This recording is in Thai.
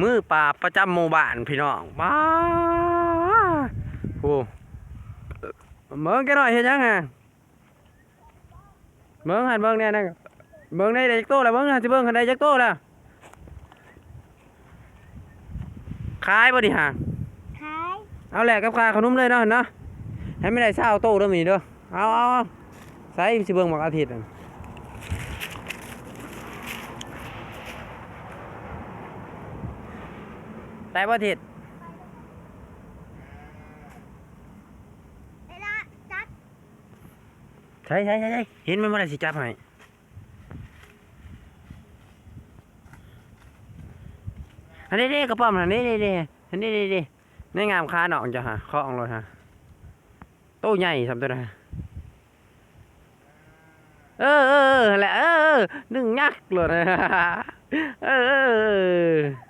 มือปราบประจำหมู่บ้านพี่น้องว้าโอ้เบิ่งแกหน่อยเห็นยังไงเบิ่งหันเบิ่งเนี่ยนะเบิ่งได้จักโตแล้วเบิ่งหันสิเบิ่งหันได้จักโตแล้วขายบ่ดิห่าขายเอาแหละกับค่าขนมเลยเนาะเนาะให้ไม่ได้เศร้าโตเด้อมีเด้อเอาใส่สิเบิ่งบักอาทิตย์ได้บ่อาทิตย์เวลาจัดใช่เห็นมันบ่ได้สิจับให้อันนี้กระป๋อมอันนี้อันนี้ในงามค้าเนาะจ้ะฮะเคาะออกเลยฮะโตใหญ่สำตัวนะแหละนึ่งยักษ์เลยเออ